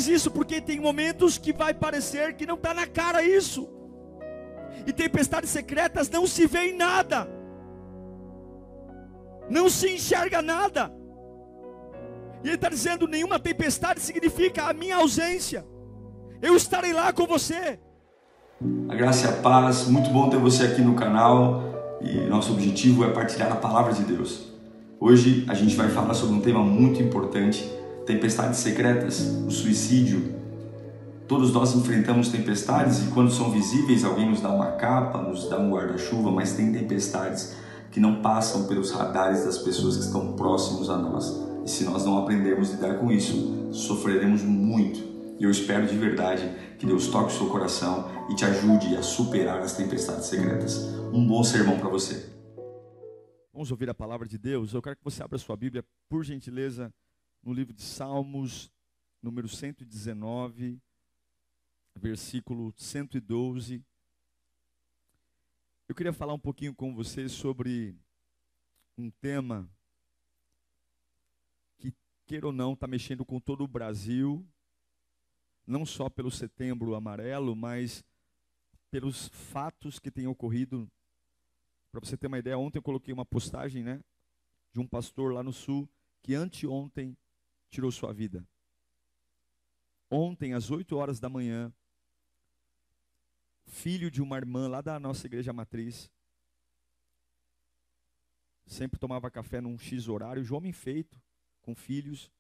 faz isso porque tem momentos que vai parecer que não está na cara isso. E tempestades secretas não se vê em nada, não se enxerga nada. E ele está dizendo: nenhuma tempestade significa a minha ausência. Eu estarei lá com você. A graça e a paz, muito bom ter você aqui no canal. E nosso objetivo é partilhar a palavra de Deus. Hoje a gente vai falar sobre um tema muito importante: tempestades secretas, o suicídio. Todos nós enfrentamos tempestades e quando são visíveis alguém nos dá uma capa, nos dá um guarda-chuva, mas tem tempestades que não passam pelos radares das pessoas que estão próximos a nós. E se nós não aprendermos a lidar com isso, sofreremos muito. E eu espero de verdade que Deus toque o seu coração e te ajude a superar as tempestades secretas. Um bom sermão para você. Vamos ouvir a palavra de Deus. Eu quero que você abra a sua Bíblia, por gentileza, no livro de Salmos, número 119, versículo 112. Eu queria falar um pouquinho com você sobre um tema que, queira ou não, está mexendo com todo o Brasil, não só pelo Setembro Amarelo, mas pelos fatos que têm ocorrido. Para você ter uma ideia, ontem eu coloquei uma postagem, de um pastor lá no sul que anteontem tirou sua vida. Ontem, às 8 horas da manhã, filho de uma irmã lá da nossa igreja matriz, sempre tomava café num X horário, de homem feito, com filhos,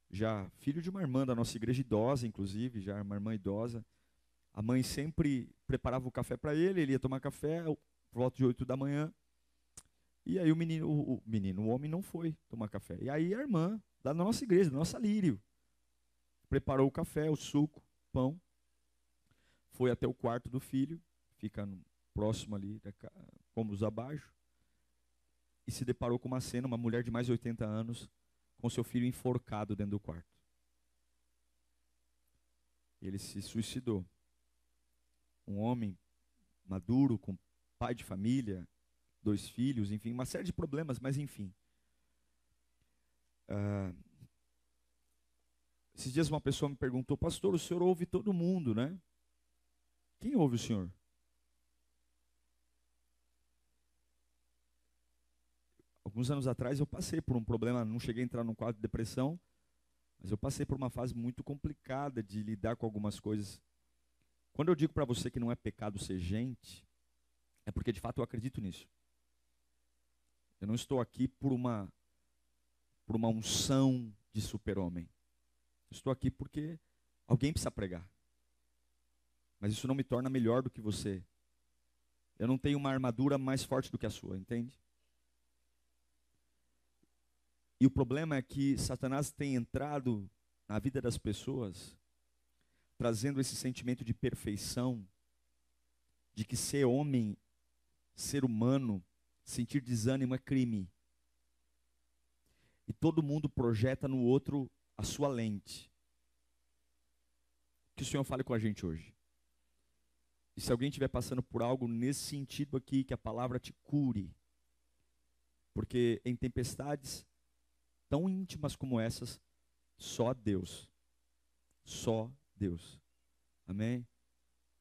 já filho de uma irmã da nossa igreja idosa, inclusive, já uma irmã idosa. A mãe sempre preparava o café para ele, ele ia tomar café por volta de 8 da manhã, e aí o homem não foi tomar café. E aí a irmã da nossa igreja, da nossa Lírio, preparou o café, o suco, pão, foi até o quarto do filho, fica próximo ali, cômodos abaixo, e se deparou com uma cena, uma mulher de mais de 80 anos, com seu filho enforcado dentro do quarto. Ele se suicidou. Um homem maduro, com pai de família, 2 filhos, enfim, uma série de problemas, mas enfim. Esses dias uma pessoa me perguntou: pastor, o senhor ouve todo mundo, né? Quem ouve o senhor? Alguns anos atrás eu passei por um problema, não cheguei a entrar num quadro de depressão, mas eu passei por uma fase muito complicada de lidar com algumas coisas. Quando eu digo para você que não é pecado ser gente, é porque de fato eu acredito nisso. Eu não estou aqui por uma unção de super-homem. Estou aqui porque alguém precisa pregar. Mas isso não me torna melhor do que você. Eu não tenho uma armadura mais forte do que a sua, entende? E o problema é que Satanás tem entrado na vida das pessoas, trazendo esse sentimento de perfeição, de que ser homem, ser humano, sentir desânimo é crime. E todo mundo projeta no outro a sua lente. Que o Senhor fale com a gente hoje. E se alguém estiver passando por algo nesse sentido aqui, que a palavra te cure. Porque em tempestades tão íntimas como essas, só Deus. Só Deus. Amém?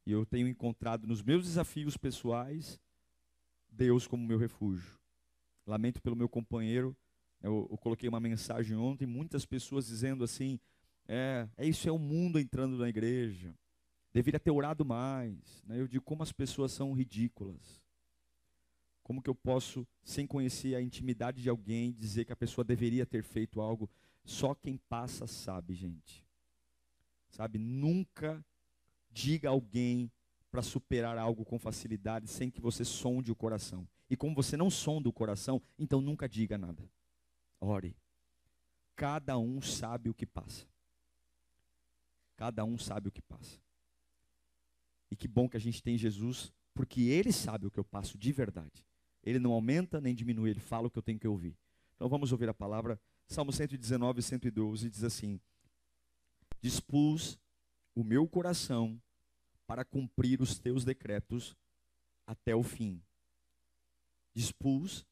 E eu tenho encontrado nos meus desafios pessoais, Deus como meu refúgio. Lamento pelo meu companheiro. Eu coloquei uma mensagem ontem, muitas pessoas dizendo assim: isso é o mundo entrando na igreja. Deveria ter orado mais. Eu digo, como as pessoas são ridículas. Como que eu posso, sem conhecer a intimidade de alguém, dizer que a pessoa deveria ter feito algo? Só quem passa sabe, gente. Sabe, nunca diga a alguém para superar algo com facilidade sem que você sonde o coração. E como você não sonda o coração, então nunca diga nada. Ore. Cada um sabe o que passa. Cada um sabe o que passa. E que bom que a gente tem Jesus, porque Ele sabe o que eu passo de verdade. Ele não aumenta nem diminui, Ele fala o que eu tenho que ouvir. Então vamos ouvir a palavra. Salmo 119, 112 diz assim: dispus o meu coração para cumprir os teus decretos até o fim. Dispus,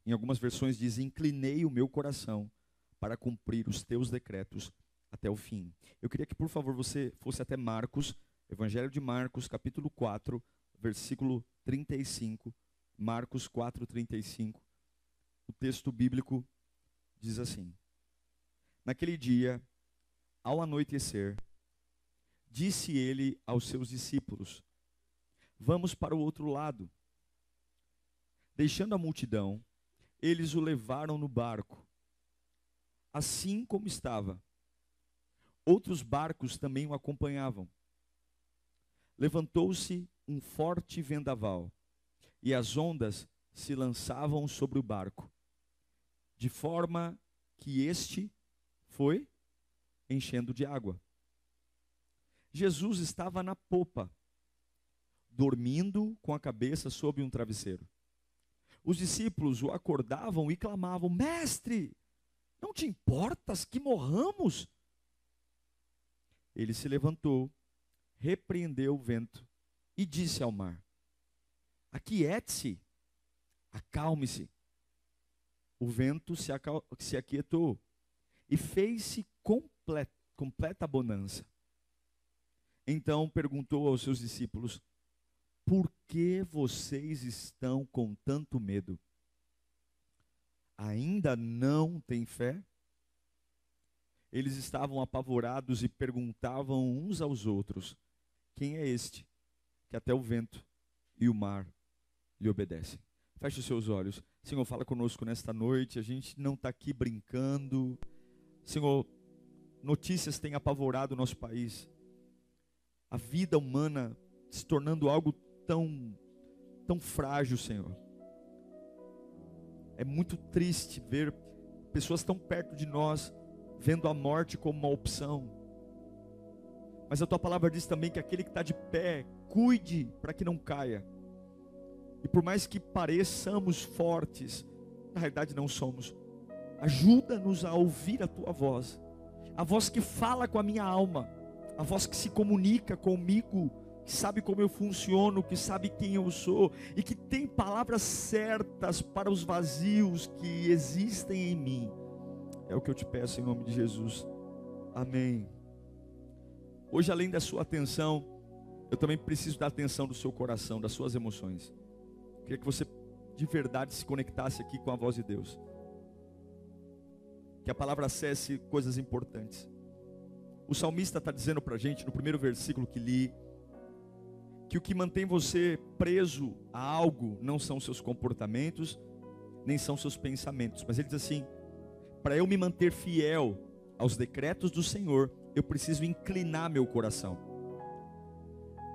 em algumas versões diz, inclinei o meu coração para cumprir os teus decretos até o fim. Eu queria que, por favor, você fosse até Marcos, Evangelho de Marcos, capítulo 4, versículo 35. Marcos 4, 35. O texto bíblico diz assim: naquele dia, ao anoitecer, disse ele aos seus discípulos: vamos para o outro lado. Deixando a multidão, eles o levaram no barco, assim como estava. Outros barcos também o acompanhavam. Levantou-se um forte vendaval, e as ondas se lançavam sobre o barco, de forma que este foi enchendo de água. Jesus estava na popa, dormindo com a cabeça sob um travesseiro. Os discípulos o acordavam e clamavam: mestre, não te importas que morramos? Ele se levantou, repreendeu o vento e disse ao mar: aquiete-se, acalme-se. O vento se aquietou e fez-se completa bonança. Então perguntou aos seus discípulos: por que vocês estão com tanto medo? Ainda não têm fé? Eles estavam apavorados e perguntavam uns aos outros: quem é este que até o vento e o mar lhe obedecem? Feche os seus olhos. Senhor, fala conosco nesta noite. A gente não está aqui brincando. Senhor, notícias têm apavorado o nosso país. A vida humana se tornando algo tão frágil, Senhor. É muito triste ver pessoas tão perto de nós, vendo a morte como uma opção. Mas a Tua palavra diz também que aquele que está de pé, cuide para que não caia. E por mais que pareçamos fortes, na realidade não somos. Ajuda-nos a ouvir a Tua voz, a voz que fala com a minha alma, a voz que se comunica comigo, que sabe como eu funciono, que sabe quem eu sou e que tem palavras certas para os vazios que existem em mim. É o que eu te peço em nome de Jesus. Amém. Hoje, além da sua atenção, eu também preciso da atenção do seu coração, das suas emoções. Eu queria que você de verdade se conectasse aqui com a voz de Deus. Que a palavra acesse coisas importantes. O salmista está dizendo para a gente, no primeiro versículo que li, que o que mantém você preso a algo não são seus comportamentos, nem são seus pensamentos. Mas ele diz assim: para eu me manter fiel aos decretos do Senhor, eu preciso inclinar meu coração.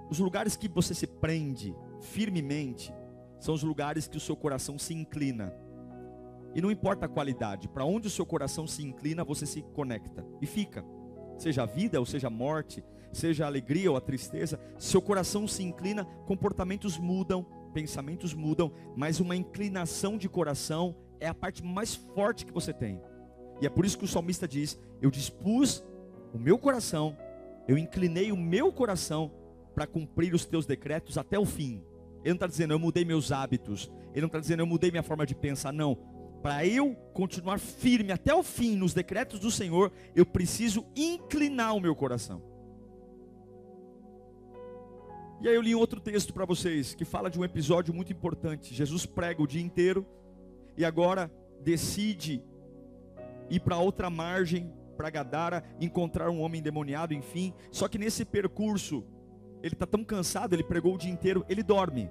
Os lugares que você se prende firmemente são os lugares que o seu coração se inclina. E não importa a qualidade, para onde o seu coração se inclina, você se conecta e fica. Seja a vida ou seja a morte, seja a alegria ou a tristeza, seu coração se inclina, comportamentos mudam, pensamentos mudam, mas uma inclinação de coração é a parte mais forte que você tem. E é por isso que o salmista diz: eu dispus o meu coração, eu inclinei o meu coração para cumprir os teus decretos até o fim. Ele não está dizendo eu mudei meus hábitos, ele não está dizendo eu mudei minha forma de pensar, não. Para eu continuar firme até o fim nos decretos do Senhor, eu preciso inclinar o meu coração. E aí eu li um outro texto para vocês, que fala de um episódio muito importante. Jesus prega o dia inteiro, e agora decide ir para outra margem, para Gadara, encontrar um homem endemoniado, enfim. Só que nesse percurso, ele está tão cansado, ele pregou o dia inteiro, ele dorme.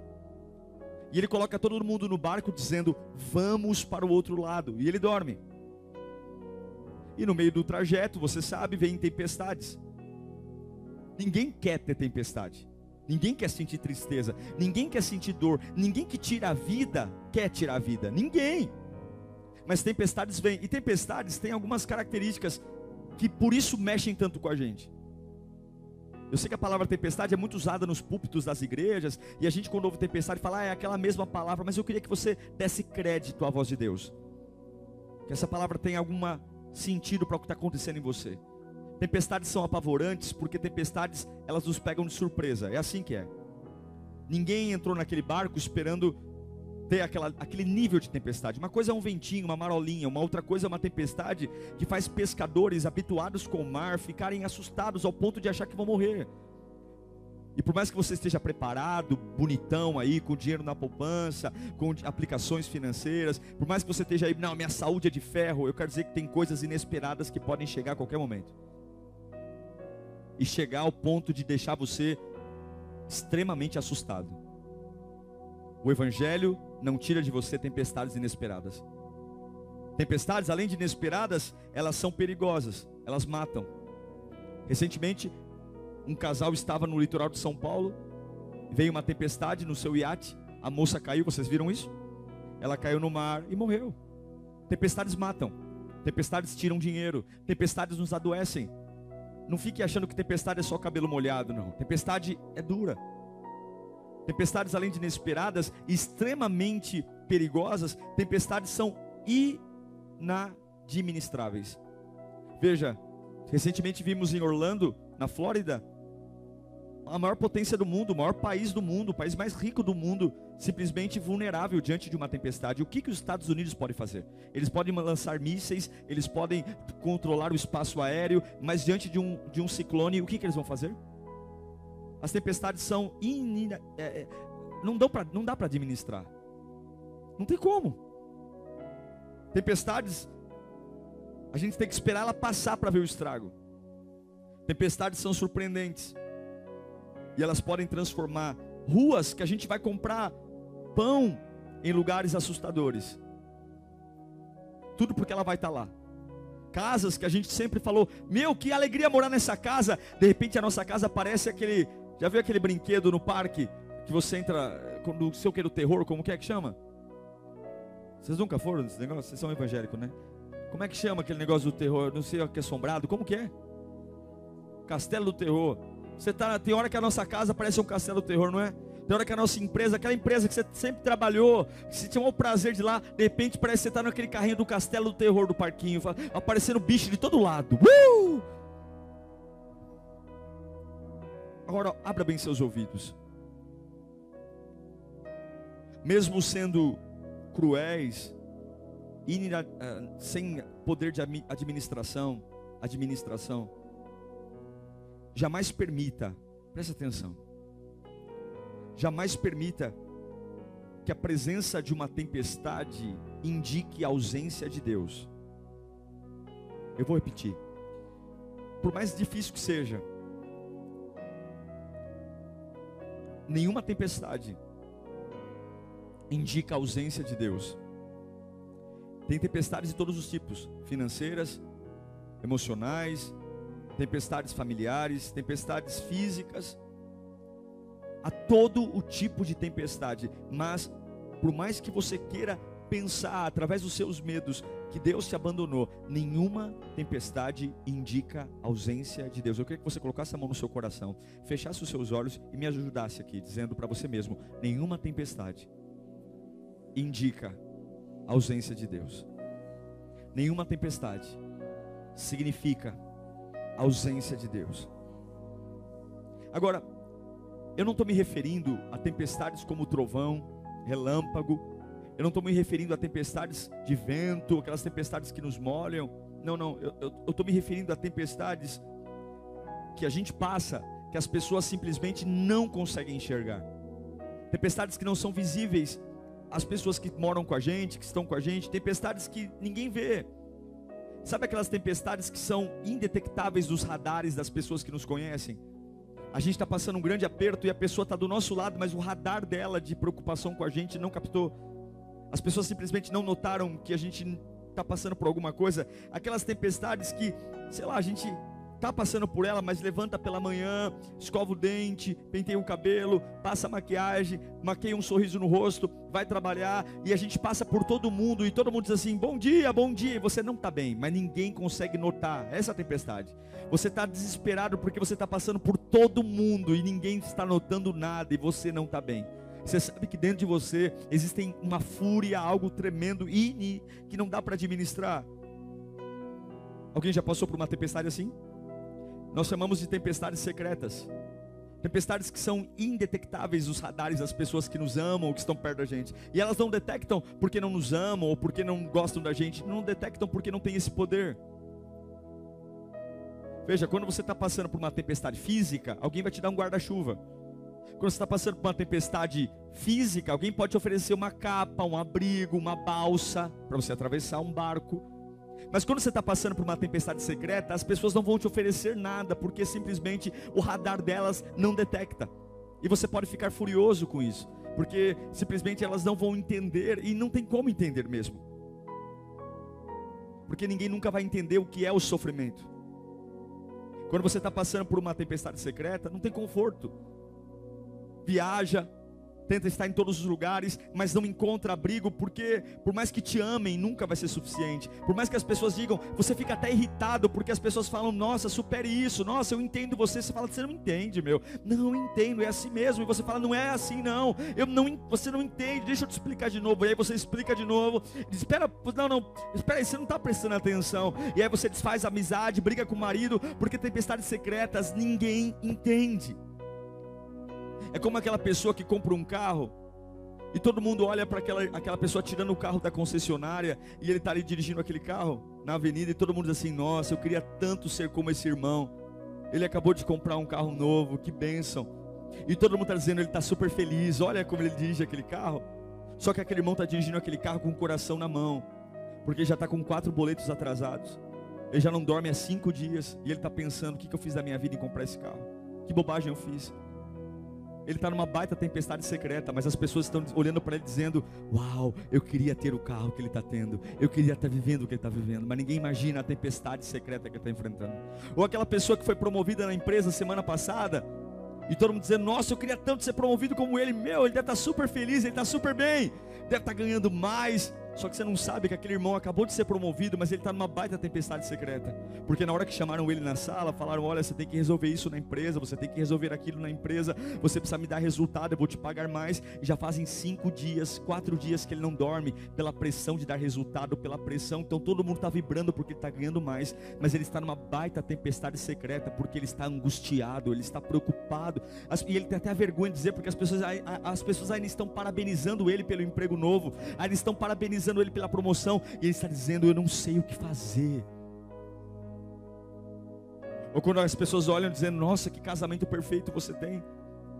E ele coloca todo mundo no barco dizendo: vamos para o outro lado. E ele dorme. E no meio do trajeto, você sabe, vem tempestades. Ninguém quer ter tempestade. Ninguém quer sentir tristeza. Ninguém quer sentir dor. Ninguém que tira a vida quer tirar a vida. Ninguém. Mas tempestades vêm. E tempestades têm algumas características que por isso mexem tanto com a gente. Eu sei que a palavra tempestade é muito usada nos púlpitos das igrejas, e a gente quando ouve tempestade fala, é aquela mesma palavra, mas eu queria que você desse crédito à voz de Deus. Que essa palavra tenha algum sentido para o que está acontecendo em você. Tempestades são apavorantes, porque tempestades, elas nos pegam de surpresa, é assim que é. Ninguém entrou naquele barco esperando ter aquele nível de tempestade. Uma coisa é um ventinho, uma marolinha, uma outra coisa é uma tempestade que faz pescadores habituados com o mar ficarem assustados ao ponto de achar que vão morrer. E por mais que você esteja preparado, bonitão aí, com dinheiro na poupança, com aplicações financeiras, por mais que você esteja aí, não, minha saúde é de ferro, eu quero dizer que tem coisas inesperadas que podem chegar a qualquer momento. E chegar ao ponto de deixar você extremamente assustado. O Evangelho não tira de você tempestades inesperadas. Tempestades, além de inesperadas, elas são perigosas, elas matam. Recentemente, um casal estava no litoral de São Paulo, veio uma tempestade no seu iate, a moça caiu, vocês viram isso? Ela caiu no mar e morreu. Tempestades matam, tempestades tiram dinheiro, tempestades nos adoecem. Não fique achando que tempestade é só cabelo molhado, não. Tempestade é dura. Tempestades, além de inesperadas, extremamente perigosas, tempestades são inadministráveis. Veja, recentemente vimos em Orlando, na Flórida, a maior potência do mundo, o maior país do mundo, o país mais rico do mundo, simplesmente vulnerável diante de uma tempestade. O que os Estados Unidos podem fazer? Eles podem lançar mísseis, eles podem controlar o espaço aéreo, mas diante de um ciclone, o que eles vão fazer? As tempestades são não dá para administrar. Não tem como. Tempestades, a gente tem que esperar ela passar para ver o estrago. Tempestades são surpreendentes. E elas podem transformar ruas que a gente vai comprar pão em lugares assustadores. Tudo porque ela vai estar lá. Casas que a gente sempre falou, meu, que alegria morar nessa casa. De repente a nossa casa parece aquele... Já viu aquele brinquedo no parque? Que você entra, não sei o que, do terror, como que é que chama? Vocês nunca foram nesse negócio? Vocês são evangélicos, né? Como é que chama aquele negócio do terror? Não sei o que é assombrado, como que é? Castelo do terror. Tem hora que a nossa casa parece um castelo do terror, não é? Tem hora que a nossa empresa, aquela empresa que você sempre trabalhou, que você tinha o prazer de ir lá, de repente parece que você está naquele carrinho do castelo do terror do parquinho, aparecendo bicho de todo lado. Agora, abra bem seus ouvidos. Mesmo sendo cruéis, sem poder de administração, jamais permita, presta atenção, jamais permita que a presença de uma tempestade indique a ausência de Deus. Eu vou repetir. Por mais difícil que seja, nenhuma tempestade indica a ausência de Deus. Tem tempestades de todos os tipos, financeiras, emocionais, tempestades familiares, tempestades físicas, há todo o tipo de tempestade. Mas por mais que você queira pensar através dos seus medos que Deus te abandonou, nenhuma tempestade indica a ausência de Deus. Eu queria que você colocasse a mão no seu coração, fechasse os seus olhos e me ajudasse aqui, dizendo para você mesmo: nenhuma tempestade indica a ausência de Deus. Nenhuma tempestade significa a ausência de Deus. Agora, eu não estou me referindo a tempestades como trovão, relâmpago. Eu não estou me referindo a tempestades de vento, aquelas tempestades que nos molham. Não, eu estou me referindo a tempestades que a gente passa, que as pessoas simplesmente não conseguem enxergar. Tempestades que não são visíveis às pessoas que moram com a gente, que estão com a gente. Tempestades que ninguém vê. Sabe aquelas tempestades que são indetectáveis dos radares das pessoas que nos conhecem? A gente está passando um grande aperto e a pessoa está do nosso lado, mas o radar dela de preocupação com a gente não captou. As pessoas simplesmente não notaram que a gente está passando por alguma coisa. Aquelas tempestades que, sei lá, a gente está passando por ela, mas levanta pela manhã, escova o dente, penteia o cabelo, passa maquiagem, maqueia um sorriso no rosto, vai trabalhar, e a gente passa por todo mundo, e todo mundo diz assim: bom dia, e você não está bem, mas ninguém consegue notar essa tempestade. Você está desesperado porque você está passando por todo mundo, e ninguém está notando nada, e você não está bem. Você sabe que dentro de você existe uma fúria, algo tremendo, e que não dá para administrar. Alguém já passou por uma tempestade assim? Nós chamamos de tempestades secretas, Tempestades que são indetectáveis os radares das pessoas que nos amam ou que estão perto da gente. E elas não detectam porque não nos amam ou porque não gostam da gente. Não detectam porque não tem esse poder. Veja, quando você está passando por uma tempestade física, alguém vai te dar um guarda-chuva. Quando você está passando por uma tempestade física, alguém pode te oferecer uma capa, um abrigo, uma balsa, para você atravessar um barco. Mas quando você está passando por uma tempestade secreta, as pessoas não vão te oferecer nada, porque simplesmente o radar delas não detecta. E você pode ficar furioso com isso, porque simplesmente elas não vão entender, e não tem como entender mesmo. Porque ninguém nunca vai entender o que é o sofrimento. Quando você está passando por uma tempestade secreta, não tem conforto. Viaja, tenta estar em todos os lugares, mas não encontra abrigo, porque por mais que te amem, nunca vai ser suficiente. Por mais que as pessoas digam, você fica até irritado, porque as pessoas falam, nossa, supere isso, nossa, eu entendo você. Você fala, você não entende, meu. Não entendo, é assim mesmo. E você fala, não é assim não, você não entende, deixa eu te explicar de novo. E aí você explica de novo, diz, espera aí, você não está prestando atenção. E aí você desfaz a amizade, briga com o marido, porque tempestades secretas ninguém entende. É como aquela pessoa que compra um carro e todo mundo olha para aquela pessoa tirando o carro da concessionária, e ele está ali dirigindo aquele carro na avenida, e todo mundo diz assim, nossa, eu queria tanto ser como esse irmão, ele acabou de comprar um carro novo, que bênção. E todo mundo está dizendo, ele está super feliz, olha como ele dirige aquele carro. Só que aquele irmão está dirigindo aquele carro com o coração na mão, porque já está com 4 boletos atrasados, ele já não dorme há 5 dias, e ele está pensando, o que eu fiz da minha vida em comprar esse carro? Que bobagem eu fiz? Ele está numa baita tempestade secreta, mas as pessoas estão olhando para ele dizendo, uau, eu queria ter o carro que ele está tendo, eu queria estar vivendo o que ele está vivendo, mas ninguém imagina a tempestade secreta que ele está enfrentando. Ou aquela pessoa que foi promovida na empresa semana passada, e todo mundo dizendo, nossa, eu queria tanto ser promovido como ele, meu, ele deve estar super feliz, ele está super bem, deve estar ganhando mais. Só que você não sabe que aquele irmão acabou de ser promovido, mas ele está numa baita tempestade secreta. Porque na hora que chamaram ele na sala, falaram, olha, você tem que resolver isso na empresa, você tem que resolver aquilo na empresa, você precisa me dar resultado, eu vou te pagar mais. E já fazem 5 dias, 4 dias que ele não dorme, pela pressão de dar resultado, pela pressão. Então todo mundo está vibrando porque ele está ganhando mais, mas ele está numa baita tempestade secreta, porque ele está angustiado, ele está preocupado. E ele tem até a vergonha de dizer, porque as pessoas ainda estão parabenizando ele pelo emprego novo, ainda estão parabenizando ele pela promoção, e ele está dizendo, eu não sei o que fazer. Ou quando as pessoas olham dizendo, nossa, que casamento perfeito você tem,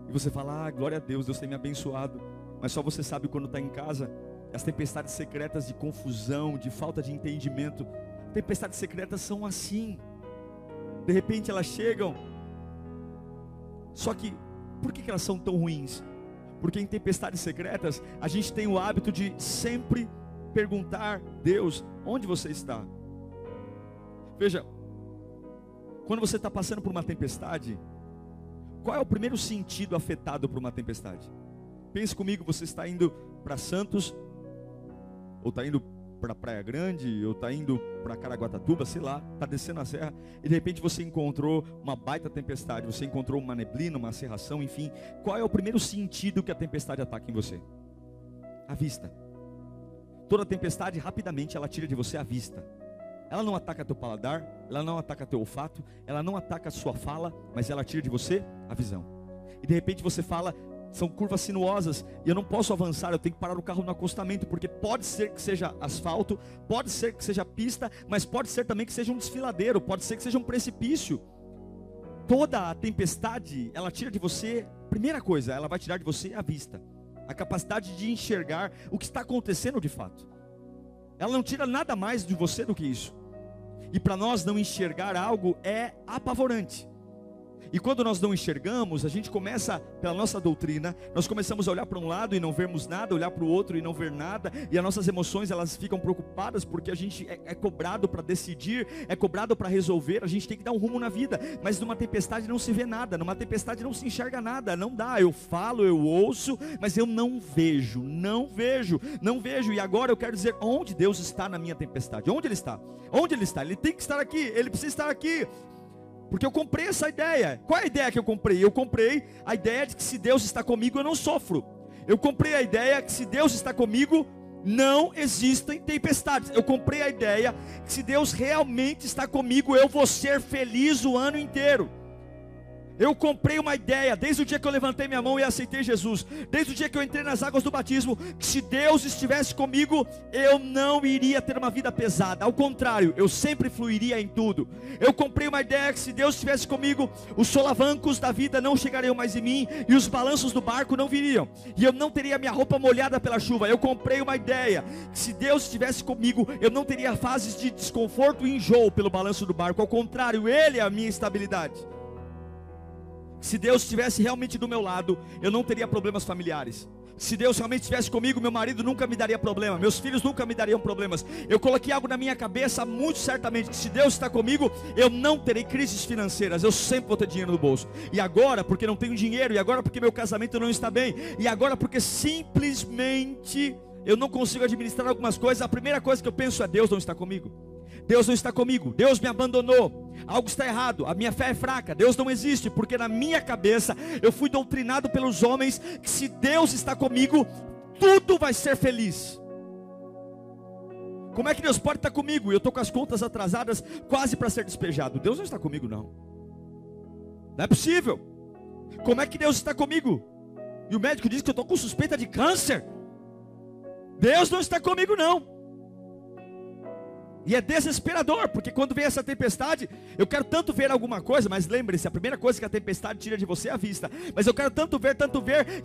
e você fala, glória a Deus, Deus tem me abençoado, mas só você sabe quando está em casa. As tempestades secretas de confusão, de falta de entendimento, tempestades secretas são assim, de repente elas chegam. Só que, por que elas são tão ruins? Porque em tempestades secretas, a gente tem o hábito de sempre perguntar, Deus, onde você está? Veja, quando você está passando por uma tempestade, qual é o primeiro sentido afetado por uma tempestade? Pense comigo, você está indo para Santos, ou está indo para Praia Grande, ou está indo para Caraguatatuba, sei lá, está descendo a serra, e de repente você encontrou uma baita tempestade, você encontrou uma neblina, uma cerração, enfim. Qual é o primeiro sentido que a tempestade ataca em você? A vista. Toda tempestade, rapidamente, ela tira de você a vista. Ela não ataca teu paladar, ela não ataca teu olfato, ela não ataca a sua fala, mas ela tira de você a visão. E de repente você fala, são curvas sinuosas, e eu não posso avançar, eu tenho que parar o carro no acostamento, porque pode ser que seja asfalto, pode ser que seja pista, mas pode ser também que seja um desfiladeiro, pode ser que seja um precipício. Toda a tempestade, ela tira de você, primeira coisa, ela vai tirar de você a vista, a capacidade de enxergar o que está acontecendo de fato. Ela não tira nada mais de você do que isso. E para nós não enxergar algo é apavorante. E quando nós não enxergamos, a gente começa, pela nossa doutrina, nós começamos a olhar para um lado e não vermos nada, olhar para o outro e não ver nada, e as nossas emoções, elas ficam preocupadas, porque a gente é cobrado para decidir, é cobrado para resolver, a gente tem que dar um rumo na vida, mas numa tempestade não se vê nada, numa tempestade não se enxerga nada, não dá, eu falo, eu ouço, mas eu não vejo, e agora eu quero dizer, onde Deus está na minha tempestade? Onde Ele está? Onde Ele está? Ele tem que estar aqui, Ele precisa estar aqui. Porque eu comprei essa ideia. Qual é a ideia que eu comprei? Eu comprei a ideia de que se Deus está comigo eu não sofro. Eu comprei a ideia que se Deus está comigo não existem tempestades. Eu comprei a ideia que se Deus realmente está comigo eu vou ser feliz o ano inteiro. Eu comprei uma ideia, desde o dia que eu levantei minha mão e aceitei Jesus, desde o dia que eu entrei nas águas do batismo, que se Deus estivesse comigo, eu não iria ter uma vida pesada. Ao contrário, eu sempre fluiria em tudo. Eu comprei uma ideia que se Deus estivesse comigo, os solavancos da vida não chegariam mais em mim, e os balanços do barco não viriam, e eu não teria minha roupa molhada pela chuva. Eu comprei uma ideia, que se Deus estivesse comigo, eu não teria fases de desconforto e enjoo pelo balanço do barco. Ao contrário, Ele é a minha estabilidade. Se Deus estivesse realmente do meu lado, eu não teria problemas familiares. Se Deus realmente estivesse comigo, meu marido nunca me daria problema, meus filhos nunca me dariam problemas. Eu coloquei algo na minha cabeça muito certamente, que se Deus está comigo, eu não terei crises financeiras, eu sempre vou ter dinheiro no bolso. E agora porque não tenho dinheiro, e agora porque meu casamento não está bem, e agora porque simplesmente eu não consigo administrar algumas coisas, a primeira coisa que eu penso é: Deus não está comigo. Deus não está comigo, Deus me abandonou, algo está errado, a minha fé é fraca, Deus não existe, porque na minha cabeça eu fui doutrinado pelos homens que se Deus está comigo, tudo vai ser feliz. Como é que Deus pode estar comigo? Eu estou com as contas atrasadas, quase para ser despejado. Deus não está comigo não é possível. Como é que Deus está comigo? E o médico diz que eu estou com suspeita de câncer. Deus não está comigo não. E é desesperador, porque quando vem essa tempestade, eu quero tanto ver alguma coisa, mas lembre-se, a primeira coisa que a tempestade tira de você é a vista. Mas eu quero tanto ver,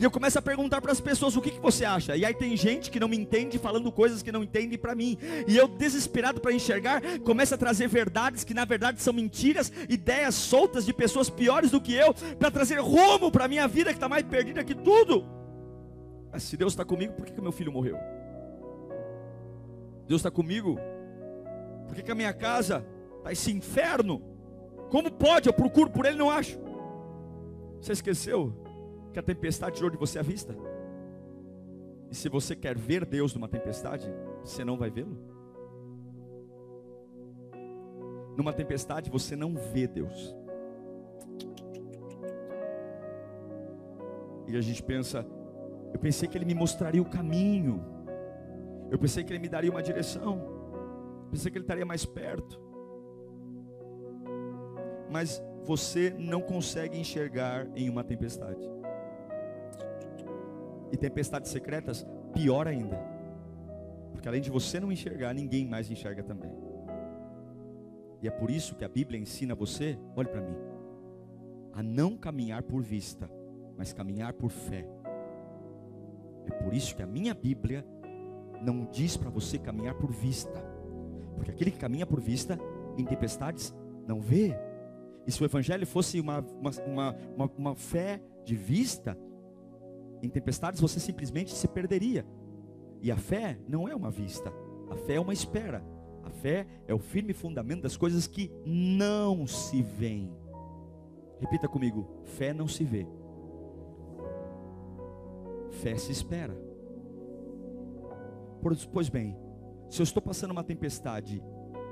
e eu começo a perguntar para as pessoas: o que você acha? E aí tem gente que não me entende falando coisas que não entendem para mim. E eu, desesperado para enxergar, começo a trazer verdades que na verdade são mentiras, ideias soltas de pessoas piores do que eu, para trazer rumo para a minha vida que está mais perdida que tudo. Mas se Deus está comigo, por que meu filho morreu? Deus está comigo, por que a minha casa está esse inferno? Como pode? Eu procuro por Ele e não acho. Você esqueceu que a tempestade tirou de você a vista? E se você quer ver Deus numa tempestade, você não vai vê-lo. Numa tempestade você não vê Deus. E a gente pensa: eu pensei que Ele me mostraria o caminho, eu pensei que Ele me daria uma direção, pensei que Ele estaria mais perto. Mas você não consegue enxergar em uma tempestade. E tempestades secretas, pior ainda, porque além de você não enxergar, ninguém mais enxerga também. E é por isso que a Bíblia ensina você, olhe para mim, a não caminhar por vista, mas caminhar por fé. É por isso que a minha Bíblia não diz para você caminhar por vista, porque aquele que caminha por vista, em tempestades, não vê. E se o Evangelho fosse uma fé de vista, em tempestades você simplesmente se perderia. E a fé não é uma vista, a fé é uma espera. A fé é o firme fundamento das coisas que não se veem. Repita comigo: fé não se vê, fé se espera. Pois bem, se eu estou passando uma tempestade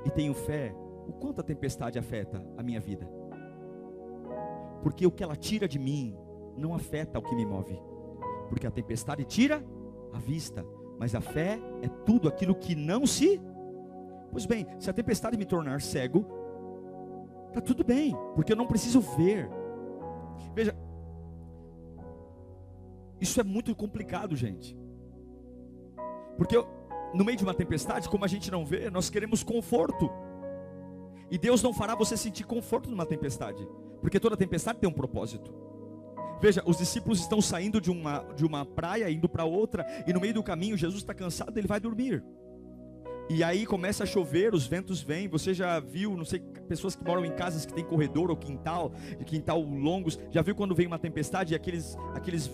e tenho fé, o quanto a tempestade afeta a minha vida? Porque o que ela tira de mim não afeta o que me move. Porque a tempestade tira a vista, mas a fé é tudo aquilo que não se... Pois bem, se a tempestade me tornar cego, está tudo bem, porque eu não preciso ver. Veja, isso é muito complicado, gente. Porque no meio de uma tempestade, como a gente não vê, nós queremos conforto. E Deus não fará você sentir conforto numa tempestade, porque toda tempestade tem um propósito. Veja, os discípulos estão saindo de uma praia, indo para outra, e no meio do caminho Jesus está cansado, ele vai dormir. E aí começa a chover, os ventos vêm. Você já viu, não sei, pessoas que moram em casas que tem corredor ou quintal longos, já viu quando vem uma tempestade e aqueles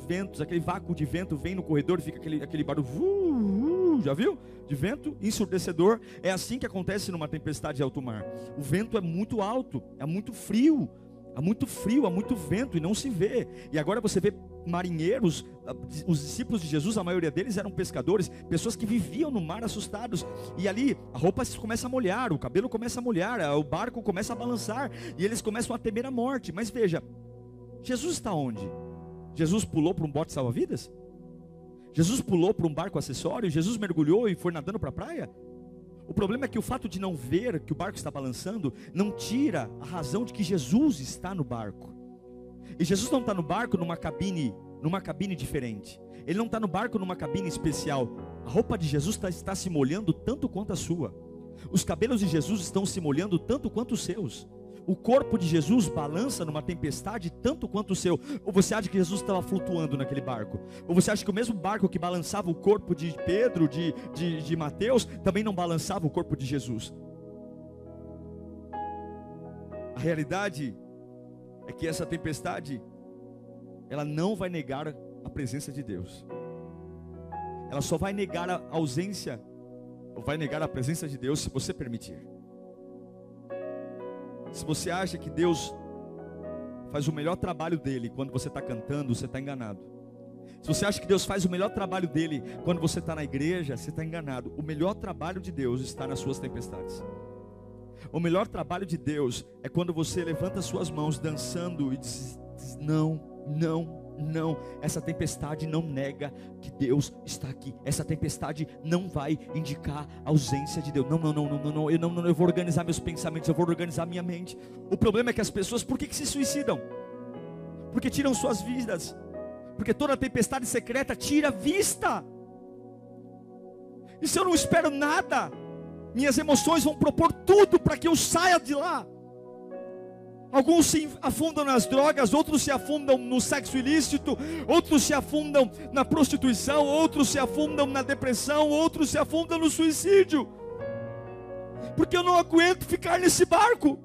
ventos, aquele vácuo de vento vem no corredor e fica aquele barulho, já viu? De vento ensurdecedor. É assim que acontece numa tempestade de alto mar. O vento é muito alto, é muito frio, há muito vento e não se vê. E agora você vê marinheiros, os discípulos de Jesus, a maioria deles eram pescadores, pessoas que viviam no mar assustados. E ali a roupa começa a molhar, o cabelo começa a molhar, o barco começa a balançar e eles começam a temer a morte. Mas veja, Jesus está onde? Jesus pulou para um bote salva-vidas? Jesus pulou para um barco acessório? Jesus mergulhou e foi nadando para a praia? O problema é que o fato de não ver que o barco está balançando não tira a razão de que Jesus está no barco. E Jesus não está no barco numa cabine diferente. Ele não está no barco numa cabine especial. A roupa de Jesus está se molhando tanto quanto a sua. Os cabelos de Jesus estão se molhando tanto quanto os seus. O corpo de Jesus balança numa tempestade tanto quanto o seu. Ou você acha que Jesus estava flutuando naquele barco? Ou você acha que o mesmo barco que balançava o corpo de Pedro, de Mateus, também não balançava o corpo de Jesus? A realidade é que essa tempestade, ela não vai negar a presença de Deus. Ela só vai negar a ausência, ou vai negar a presença de Deus se você permitir. Se você acha que Deus faz o melhor trabalho dele quando você está cantando, você está enganado. Se você acha que Deus faz o melhor trabalho dele quando você está na igreja, você está enganado. O melhor trabalho de Deus está nas suas tempestades. O melhor trabalho de Deus é quando você levanta suas mãos dançando e diz: não, não, não, essa tempestade não nega que Deus está aqui. Essa tempestade não vai indicar a ausência de Deus. Não, eu vou organizar meus pensamentos, eu vou organizar minha mente. O problema é que as pessoas, por que se suicidam? Porque tiram suas vidas. Porque toda tempestade secreta tira vista. E se eu não espero nada, minhas emoções vão propor tudo para que eu saia de lá. Alguns se afundam nas drogas, outros se afundam no sexo ilícito, outros se afundam na prostituição, outros se afundam na depressão, outros se afundam no suicídio. Porque eu não aguento ficar nesse barco.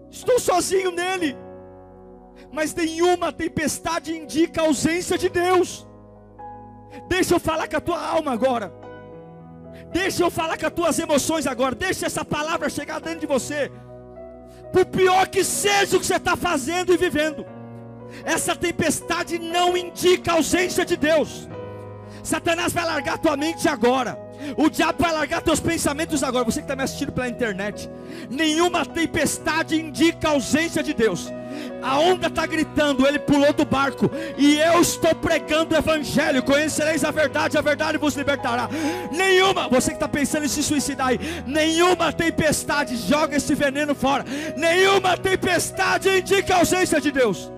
Estou sozinho nele. Mas nenhuma tempestade indica a ausência de Deus. Deixa eu falar com a tua alma agora. Deixa eu falar com as tuas emoções agora. Deixa essa palavra chegar dentro de você. Por pior que seja o que você está fazendo e vivendo, essa tempestade não indica a ausência de Deus. Satanás vai largar tua mente agora. O diabo vai largar teus pensamentos agora. Você que está me assistindo pela internet, nenhuma tempestade indica a ausência de Deus. A onda está gritando, ele pulou do barco, e eu estou pregando o evangelho. Conhecereis a verdade vos libertará. Nenhuma, você que está pensando em se suicidar aí, nenhuma tempestade, joga esse veneno fora. Nenhuma tempestade indica a ausência de Deus.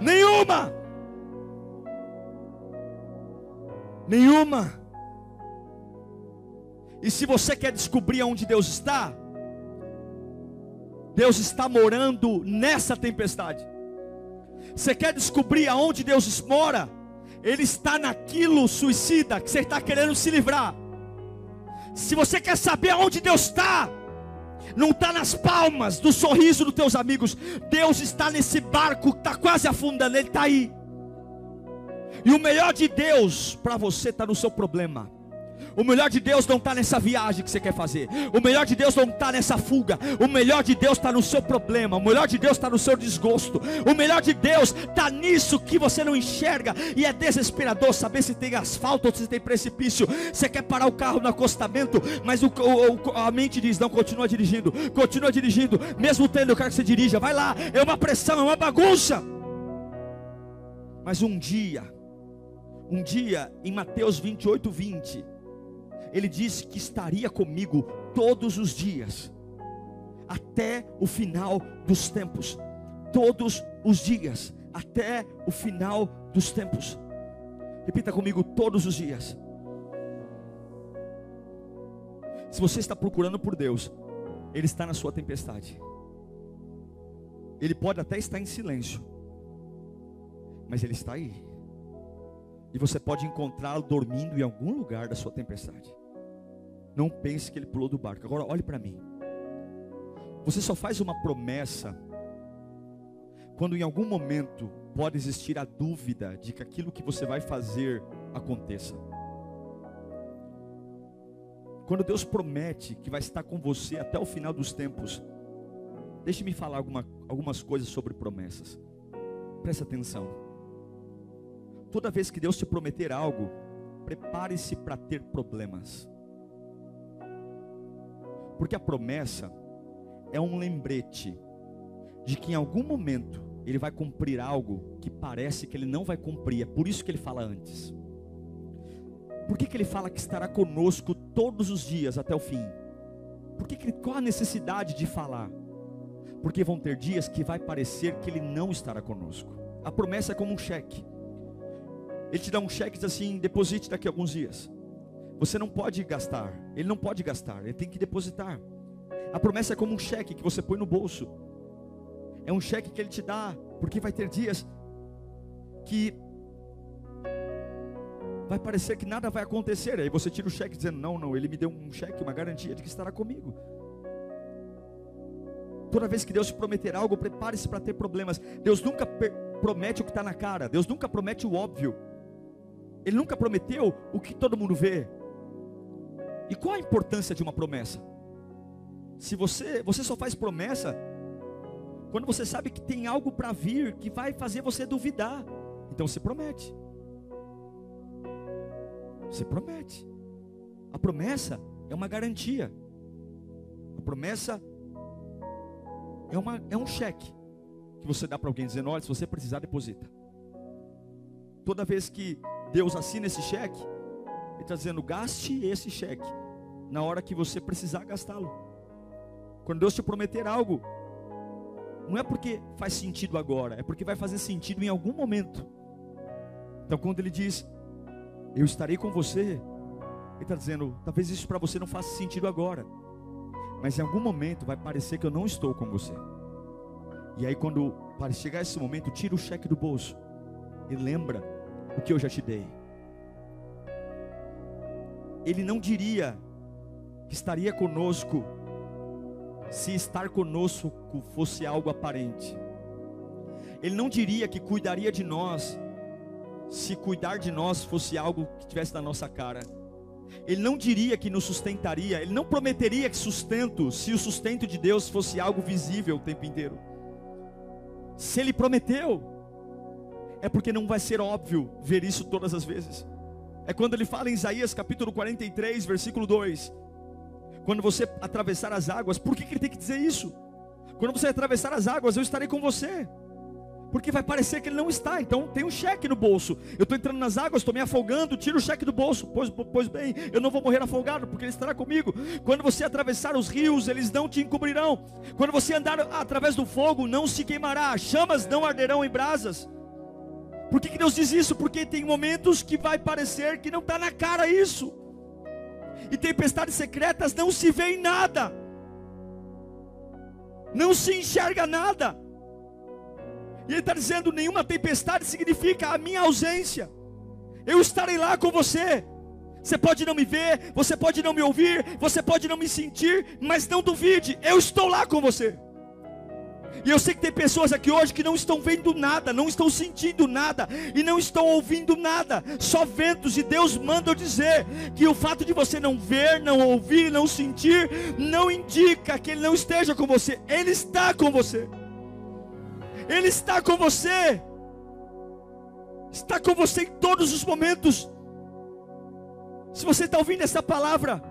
Nenhuma. E se você quer descobrir onde Deus está morando nessa tempestade. Você quer descobrir aonde Deus mora? Ele está naquilo suicida que você está querendo se livrar. Se você quer saber aonde Deus está, não está nas palmas do sorriso dos teus amigos. Deus está nesse barco que está quase afundando. Ele está aí. E o melhor de Deus para você está no seu problema. O melhor de Deus não está nessa viagem que você quer fazer. O melhor de Deus não está nessa fuga. O melhor de Deus está no seu problema. O melhor de Deus está no seu desgosto. O melhor de Deus está nisso que você não enxerga. E é desesperador saber se tem asfalto ou se tem precipício. Você quer parar o carro no acostamento, mas a mente diz: não, continua dirigindo. Continua dirigindo. Mesmo tendo o carro que você dirija, vai lá. É uma pressão, é uma bagunça. Mas um dia, em Mateus 28:20, ele disse que estaria comigo todos os dias, até o final dos tempos. Todos os dias, até o final dos tempos. Repita comigo: todos os dias. Se você está procurando por Deus, Ele está na sua tempestade. Ele pode até estar em silêncio, mas Ele está aí. E você pode encontrá-lo dormindo em algum lugar da sua tempestade. Não pense que ele pulou do barco. Agora olhe para mim. Você só faz uma promessa quando em algum momento pode existir a dúvida de que aquilo que você vai fazer aconteça. Quando Deus promete que vai estar com você até o final dos tempos, deixe-me falar algumas coisas sobre promessas. Presta atenção. Toda vez que Deus te prometer algo, prepare-se para ter problemas. Porque a promessa é um lembrete de que em algum momento Ele vai cumprir algo que parece que Ele não vai cumprir. É por isso que Ele fala antes. Por que Ele fala que estará conosco todos os dias até o fim? Qual a necessidade de falar? Porque vão ter dias que vai parecer que Ele não estará conosco. A promessa é como um cheque. Ele te dá um cheque e diz assim: deposite daqui a alguns dias. Você não pode gastar. Ele não pode gastar, ele tem que depositar. A promessa é como um cheque que você põe no bolso. É um cheque que Ele te dá, porque vai ter dias que vai parecer que nada vai acontecer. Aí você tira o cheque dizendo: não, Ele me deu um cheque, uma garantia de que estará comigo. Toda vez que Deus te prometer algo, prepare-se para ter problemas. Deus nunca promete o que está na cara. Deus nunca promete o óbvio. Ele nunca prometeu o que todo mundo vê. E qual a importância de uma promessa? Se você só faz promessa quando você sabe que tem algo para vir que vai fazer você duvidar. Então você promete. Você promete. A promessa é uma garantia. A promessa é um cheque que você dá para alguém dizendo: olha, se você precisar, deposita. Toda vez que Deus assina esse cheque, Ele está dizendo: gaste esse cheque na hora que você precisar gastá-lo. Quando Deus te prometer algo, não é porque faz sentido agora, é porque vai fazer sentido em algum momento. Então quando Ele diz: eu estarei com você, Ele está dizendo: talvez isso para você não faça sentido agora, mas em algum momento vai parecer que eu não estou com você. E aí quando chegar esse momento, tira o cheque do bolso e lembra o que eu já te dei. Ele não diria que estaria conosco se estar conosco fosse algo aparente. Ele não diria que cuidaria de nós se cuidar de nós fosse algo que estivesse na nossa cara. Ele não diria que nos sustentaria. Ele não prometeria que sustento, se o sustento de Deus fosse algo visível o tempo inteiro. Se Ele prometeu, é porque não vai ser óbvio ver isso todas as vezes. É quando Ele fala em Isaías capítulo 43, versículo 2: quando você atravessar as águas. Por que Ele tem que dizer isso? Quando você atravessar as águas, eu estarei com você. Porque vai parecer que Ele não está. Então tem um cheque no bolso. Eu estou entrando nas águas, estou me afogando, tiro o cheque do bolso. Pois bem, eu não vou morrer afogado, porque Ele estará comigo. Quando você atravessar os rios, eles não te encobrirão. Quando você andar através do fogo, não se queimará. Chamas não arderão em brasas. Por que Deus diz isso? Porque tem momentos que vai parecer que não está na cara isso. E tempestades secretas não se vê em nada. Não se enxerga nada. E Ele está dizendo: nenhuma tempestade significa a minha ausência. Eu estarei lá com você. Você pode não me ver, você pode não me ouvir, você pode não me sentir, mas não duvide, eu estou lá com você. E eu sei que tem pessoas aqui hoje que não estão vendo nada, não estão sentindo nada, e não estão ouvindo nada, só ventos. E Deus manda eu dizer que o fato de você não ver, não ouvir, não sentir, não indica que Ele não esteja com você. Ele está com você. Ele está com você. Está com você em todos os momentos. Se você está ouvindo essa palavra,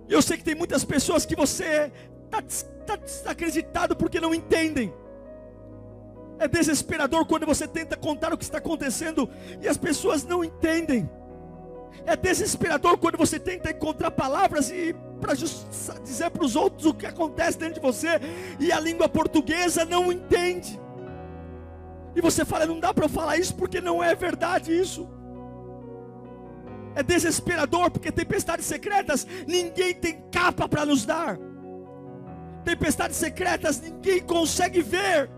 eu sei que tem muitas pessoas que você está desacreditado porque não entendem. É desesperador quando você tenta contar o que está acontecendo e as pessoas não entendem. É desesperador quando você tenta encontrar palavras e para dizer para os outros o que acontece dentro de você e a língua portuguesa não entende. E você fala: não dá para eu falar isso porque não é verdade isso. É desesperador porque tempestades secretas ninguém tem capa para nos dar. Tempestades secretas ninguém consegue ver.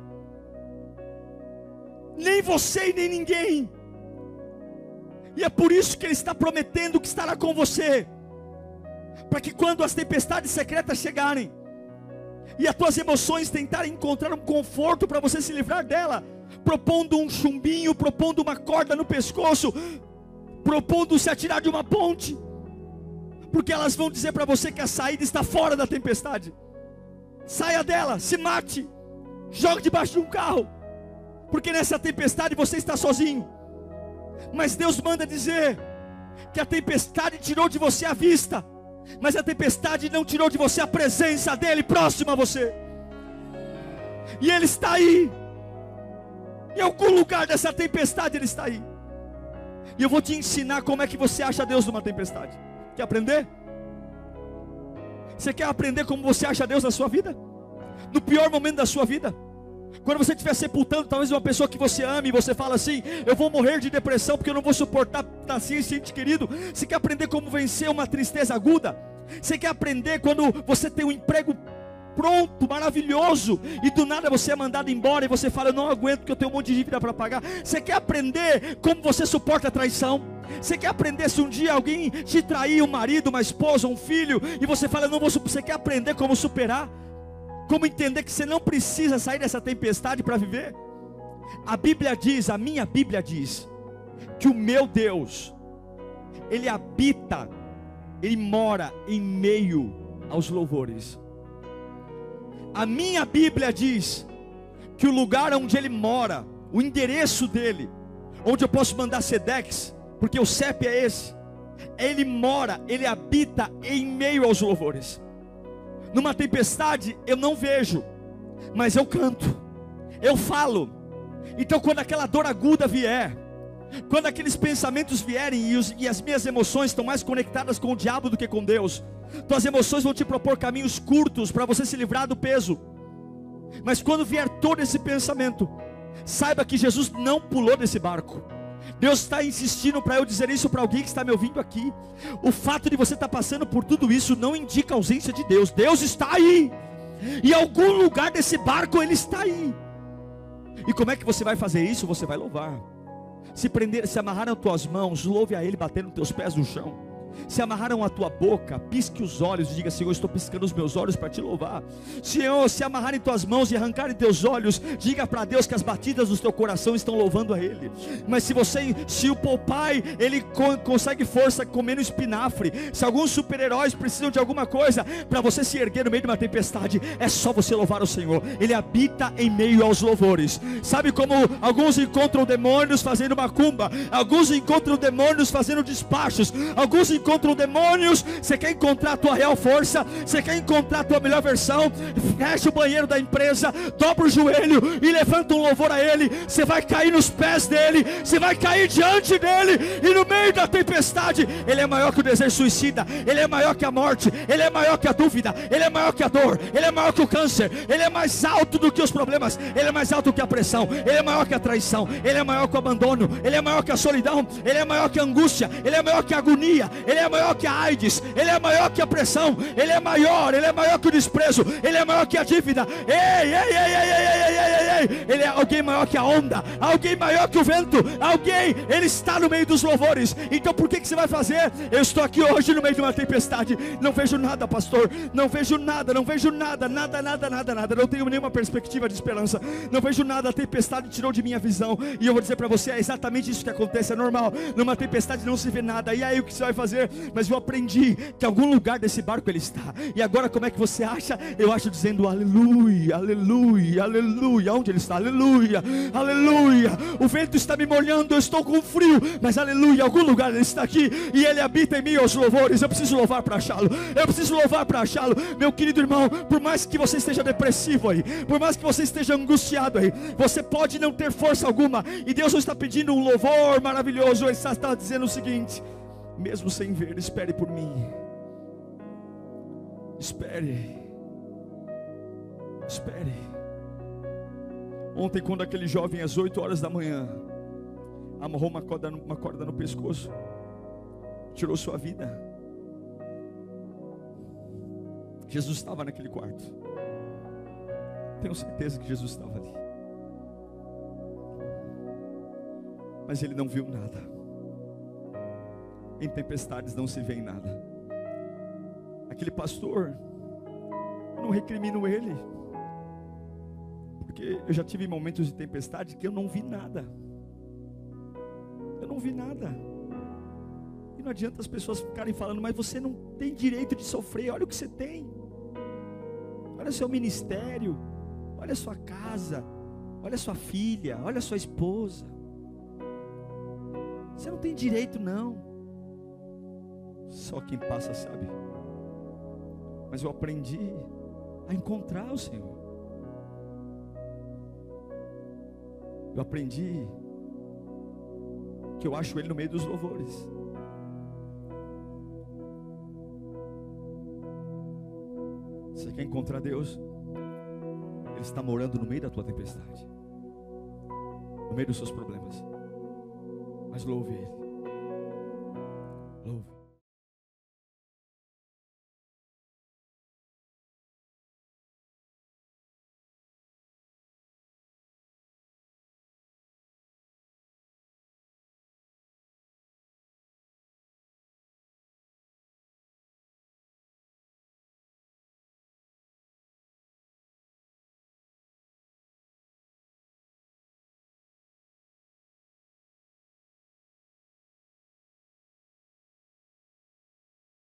Nem você e nem ninguém. E é por isso que Ele está prometendo que estará com você. Para que quando as tempestades secretas chegarem e as tuas emoções tentarem encontrar um conforto para você se livrar dela, propondo um chumbinho, propondo uma corda no pescoço, propondo se atirar de uma ponte, porque elas vão dizer para você que a saída está fora da tempestade. Saia dela, se mate, jogue debaixo de um carro, porque nessa tempestade você está sozinho. Mas Deus manda dizer que a tempestade tirou de você a vista, mas a tempestade não tirou de você a presença dEle próximo a você. E Ele está aí. Em algum lugar dessa tempestade Ele está aí. E eu vou te ensinar como é que você acha Deus numa tempestade. Quer aprender? Você quer aprender como você acha Deus na sua vida? no pior momento da sua vida. Quando você estiver sepultando talvez uma pessoa que você ama, e você fala assim: eu vou morrer de depressão porque eu não vou suportar estar assim, ente querido. Você quer aprender como vencer uma tristeza aguda? Você quer aprender quando você tem um emprego pronto, maravilhoso, e do nada você é mandado embora, e você fala: eu não aguento porque eu tenho um monte de dívida para pagar? Você quer aprender como você suporta a traição? Você quer aprender se um dia alguém te trair, um marido, uma esposa, um filho, e você fala: eu não vou superar? Você quer aprender como superar? Como entender que você não precisa sair dessa tempestade para viver? A Bíblia diz, a minha Bíblia diz, que o meu Deus, Ele habita, Ele mora em meio aos louvores. A minha Bíblia diz que o lugar onde Ele mora, o endereço dEle, onde eu posso mandar Sedex, porque o CEP é esse, Ele mora, Ele habita em meio aos louvores. Numa tempestade eu não vejo, mas eu canto, eu falo. Então quando aquela dor aguda vier, quando aqueles pensamentos vierem e as minhas emoções estão mais conectadas com o diabo do que com Deus, tuas emoções vão te propor caminhos curtos para você se livrar do peso. Mas quando vier todo esse pensamento, saiba que Jesus não pulou desse barco. Deus está insistindo para eu dizer isso para alguém que está me ouvindo aqui. O fato de você estar passando por tudo isso não indica a ausência de Deus. Deus está aí. Em algum lugar desse barco Ele está aí. E como é que você vai fazer isso? Você vai louvar. Se amarraram as tuas mãos, louve a Ele batendo os teus pés no chão. Se amarraram a tua boca, pisque os olhos e diga: Senhor, estou piscando os meus olhos para te louvar. Senhor, se amarrarem tuas mãos e arrancarem teus olhos, diga para Deus que as batidas do teu coração estão louvando a Ele. Mas se o Popeye, ele consegue força comendo espinafre, se alguns super-heróis precisam de alguma coisa para você se erguer no meio de uma tempestade, é só você louvar o Senhor. Ele habita em meio aos louvores. Sabe como alguns encontram demônios fazendo macumba, alguns encontram demônios fazendo despachos, alguns encontram demônios. Você quer encontrar a tua real força? Você quer encontrar a tua melhor versão? Fecha o banheiro da empresa, dobra o joelho e levanta um louvor a Ele. Você vai cair nos pés dEle, você vai cair diante dEle, e no meio da tempestade, Ele é maior que o desejo suicida, Ele é maior que a morte, Ele é maior que a dúvida, Ele é maior que a dor, Ele é maior que o câncer, Ele é mais alto do que os problemas, Ele é mais alto que a pressão, Ele é maior que a traição, Ele é maior que o abandono, Ele é maior que a solidão, Ele é maior que a angústia, Ele é maior que a agonia, Ele é maior que a AIDS, Ele é maior que a pressão, Ele é maior que o desprezo, Ele é maior que a dívida. Ele é alguém maior que a onda, alguém maior que o vento, alguém, Ele está no meio dos louvores. Então por que você vai fazer? Eu estou aqui hoje no meio de uma tempestade, não vejo nada, pastor, não vejo nada, nada, não tenho nenhuma perspectiva de esperança, não vejo nada, a tempestade tirou de minha visão. E eu vou dizer para você, é exatamente isso que acontece, é normal, numa tempestade não se vê nada. E aí o que você vai fazer? Mas eu aprendi que em algum lugar desse barco Ele está. E agora como é que você acha? Eu acho dizendo aleluia, aleluia, aleluia. Onde Ele está? Aleluia, aleluia. O vento está me molhando, eu estou com frio, mas aleluia, em algum lugar Ele está aqui, e Ele habita em mim aos louvores. Eu preciso louvar para achá-lo, eu preciso louvar para achá-lo. Meu querido irmão, por mais que você esteja depressivo aí, por mais que você esteja angustiado aí, você pode não ter força alguma, e Deus não está pedindo um louvor maravilhoso. Ele está dizendo o seguinte: mesmo sem ver, espere por mim. Espere. Ontem, quando aquele jovem às 8 horas da manhã amarrou uma corda no pescoço, tirou sua vida, Jesus estava naquele quarto. Tenho certeza que Jesus estava ali, mas ele não viu nada. Em tempestades não se vê nada. Aquele pastor, eu não recrimino ele, porque eu já tive momentos de tempestade que eu não vi nada. Eu não vi nada. E não adianta as pessoas ficarem falando: mas você não tem direito de sofrer. Olha o que você tem, olha o seu ministério, olha a sua casa, olha a sua filha, olha a sua esposa. Você não tem direito não. Só quem passa sabe. Mas eu aprendi a encontrar o Senhor. Eu aprendi que eu acho Ele no meio dos louvores. Você quer encontrar Deus? Ele está morando no meio da tua tempestade, no meio dos seus problemas. Mas louve Ele.